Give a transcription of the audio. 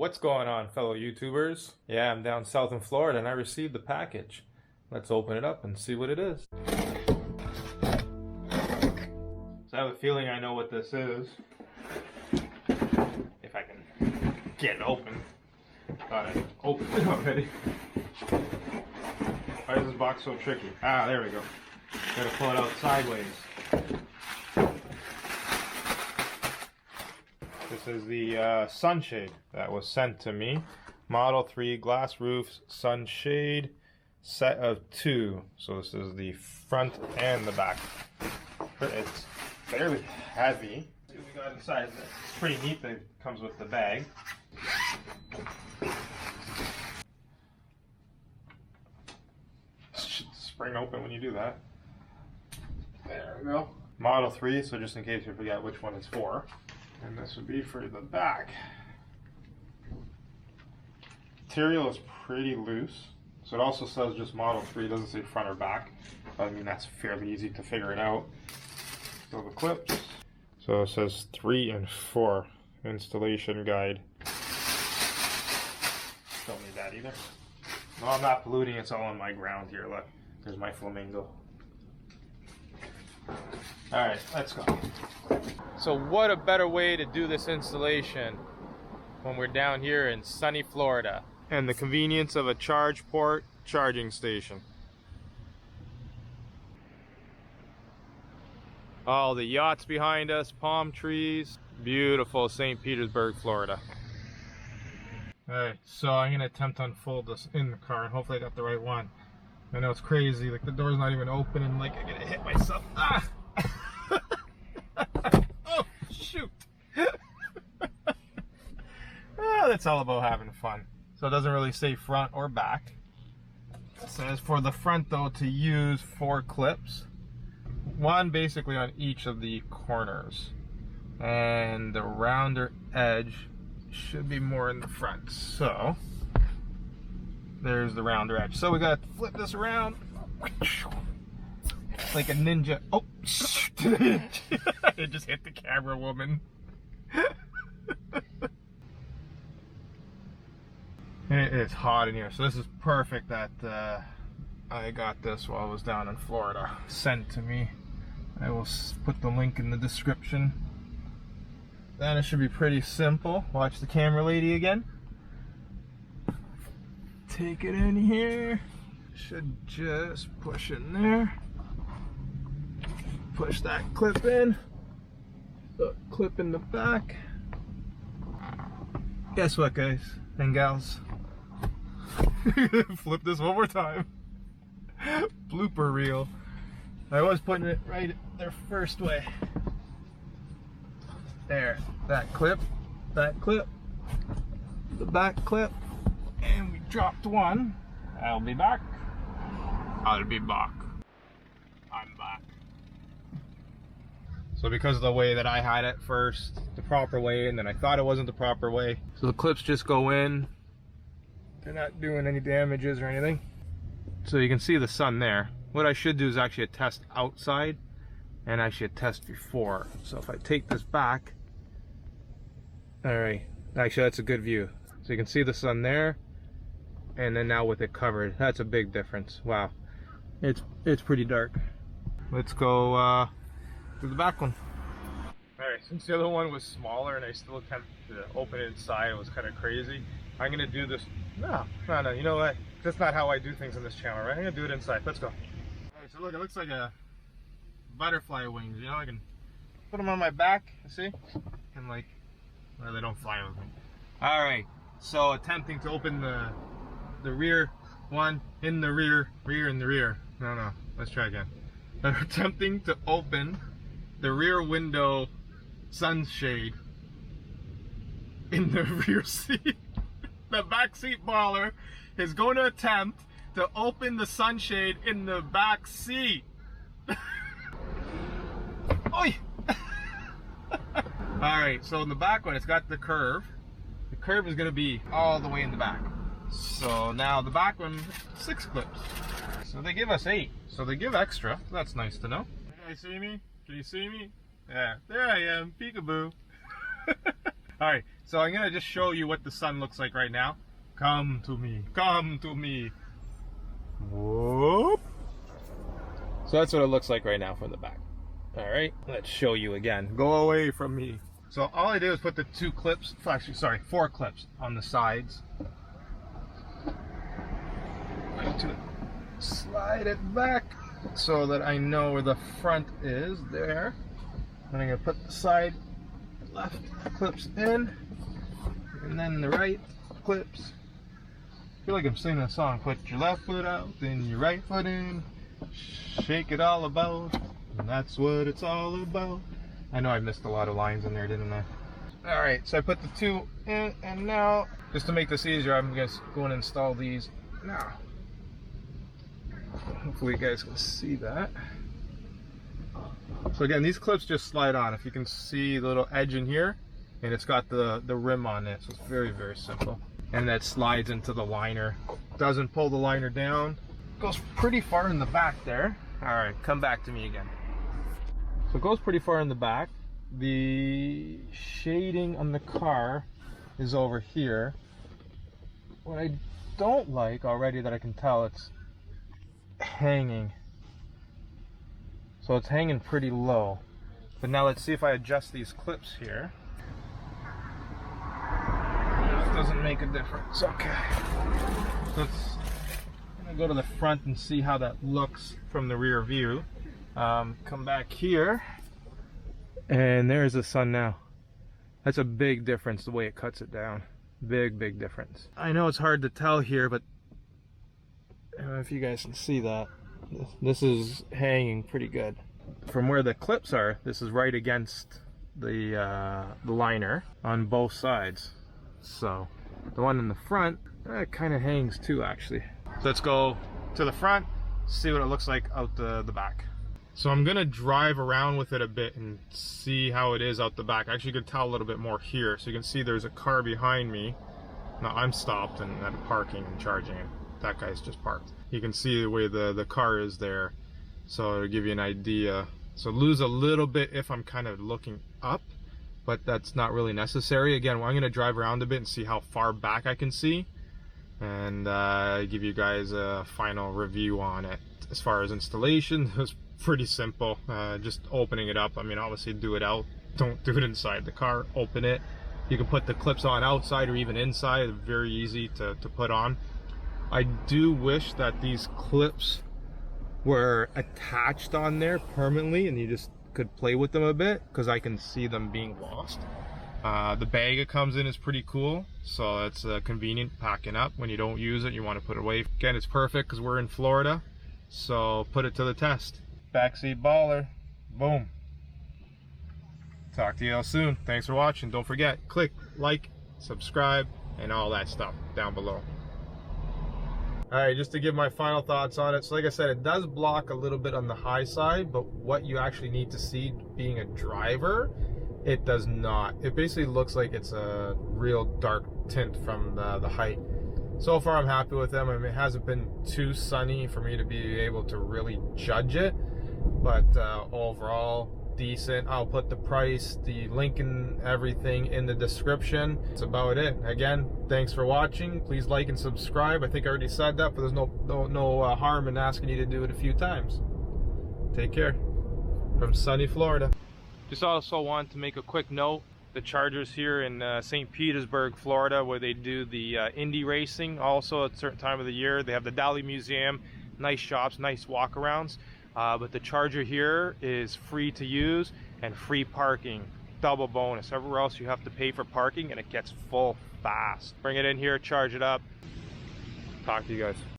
What's going on, fellow YouTubers? Yeah, I'm down south in Florida and I received the package. Let's open it up and see what it is. So I have a feeling I know what this is. If I can get it open. Thought I opened it already. Why is this box so tricky? Ah, there we go. Gotta pull it out sideways. This is the Sunshade that was sent to me. Model 3 glass roofs Sunshade set of 2. So this is the front and the back. It's fairly heavy. See what we got inside. It's pretty neat that it comes with the bag. It should spring open when you do that. There we go. Model 3, so just in case you forget which one it's for. And this would be for the back. Material is pretty loose. So it also says just Model 3, it doesn't say front or back. But I mean, that's fairly easy to figure it out. So the clips. So it says 3 and 4 installation guide. Don't need that either. No, I'm not polluting, it's all on my ground here. Look, there's my flamingo. Alright, let's go. So what a better way to do this installation when we're down here in sunny Florida. And the convenience of a charge port charging station. All the yachts behind us, palm trees, beautiful St. Petersburg, Florida. Alright, so I'm going to attempt to unfold this in the car and hopefully I got the right one. I know it's crazy, like the door's not even open and like I'm going to hit myself. Ah! Oh, shoot! That's all about having fun. So it doesn't really say front or back. It says for the front though to use 4 clips. One basically on each of the corners. And the rounder edge should be more in the front. So there's the rounder edge. So we got to flip this around like a ninja. Oh, it just hit the camera, woman. It's hot in here, so this is perfect that I got this while I was down in Florida. Sent to me. I will put the link in the description. Then it should be pretty simple. Watch the camera lady again. Take it in here. Should just push in there. Push that clip in. The clip in the back. Guess what, guys and gals? Flip this one more time. Blooper reel. I was putting it right there first way. There. That clip. That clip. The back clip. And we dropped one. I'll be back. I'll be back. I'm back. So because of the way that I had it first, the proper way, and then I thought it wasn't the proper way. So the clips just go in. They're not doing any damages or anything. So you can see the sun there. What I should do is actually a test outside and actually a test before. So if I take this back, all right, actually that's a good view. So you can see the sun there, and then now with it covered, that's a big difference. Wow, it's pretty dark. Let's go to the back one. All right, since the other one was smaller and I still attempted to open it inside, it was kind of crazy. I'm gonna do this. No, you know what? That's not how I do things on this channel, right? I'm gonna do it inside. Let's go. All right, so look, it looks like a butterfly wings. You know, I can put them on my back. See? And like, well, they don't fly with me. All right, so attempting to open the rear one in the rear in the rear. No, let's try again. Attempting to open the rear window sunshade in the rear seat. The back seat baller is going to attempt to open the sunshade in the back seat. Oi! Alright, so in the back one, it's got the curve. The curve is going to be all the way in the back. So now the back one, 6 clips. So they give us 8. So they give extra. That's nice to know. Can you see me? Can you see me? Yeah, there I am, peekaboo. Alright, So I'm gonna just show you what the sun looks like right now. Come to me, come to me. Whoop. So that's what it looks like right now from the back. All right, let's show you again. Go away from me. So all I did was put the 2 clips, actually, sorry, 4 clips on the sides. I need to slide it back so that I know where the front is there. And I'm gonna put the side left clips in, and then the right clips. I feel like I'm singing a song. Put your left foot out, then your right foot in. Shake it all about, and that's what it's all about. I know I missed a lot of lines in there, didn't I? Alright, so I put the 2 in, and now, just to make this easier, I'm just going to install these now. Hopefully you guys can see that. So again, these clips just slide on. If you can see the little edge in here, and it's got the rim on it, so it's very, very simple. And that slides into the liner. Doesn't pull the liner down. Goes pretty far in the back there. Alright, come back to me again. So it goes pretty far in the back. The shading on the car is over here. What I don't like already that I can tell, it's hanging. So it's hanging pretty low. But now let's see if I adjust these clips here. It doesn't make a difference. Okay. Let's go to the front and see how that looks from the rear view. Come back here, and there's the sun now. That's a big difference the way it cuts it down. Big difference. I know it's hard to tell here, but I don't know if you guys can see that. This is hanging pretty good. From where the clips are, this is right against the liner on both sides. So the one in the front, it kind of hangs too, actually. So let's go to the front, see what it looks like out the back. So I'm gonna drive around with it a bit and see how it is out the back. Actually, you can tell a little bit more here. So you can see there's a car behind me. Now I'm stopped and I'm parking and charging, and that guy's just parked. You can see the way the car is there. So to give you an idea. So lose a little bit if I'm kind of looking up, but that's not really necessary. Again, I'm gonna drive around a bit and see how far back I can see, and give you guys a final review on it. As far as installation, it was pretty simple. Just opening it up. I mean, obviously do it out. Don't do it inside the car. Open it. You can put the clips on outside or even inside. Very easy to put on. I do wish that these clips were attached on there permanently and you just could play with them a bit, because I can see them being lost. The bag it comes in is pretty cool, so it's convenient packing up. When you don't use it, you want to put it away. Again, it's perfect because we're in Florida, so put it to the test. Backseat baller, boom. Talk to you all soon. Thanks for watching. Don't forget, click like, subscribe, and all that stuff down below. Alright, just to give my final thoughts on it. So like I said, it does block a little bit on the high side, but what you actually need to see being a driver, it does not. It basically looks like it's a real dark tint from the height. So far I'm happy with them. I mean, it hasn't been too sunny for me to be able to really judge it, but overall decent. I'll put the price, the link, and everything in the description. That's about it. Again, thanks for watching. Please like and subscribe. I think I already said that, but there's no harm in asking you to do it a few times. Take care. From sunny Florida. Just also want to make a quick note. The Chargers here in St. Petersburg, Florida, where they do the Indy racing. Also at a certain time of the year, they have the Dali Museum. Nice shops, nice walkarounds. But the Charger here is free to use and free parking. Double bonus. Everywhere else you have to pay for parking and it gets full fast. Bring it in here, charge it up. Talk to you guys.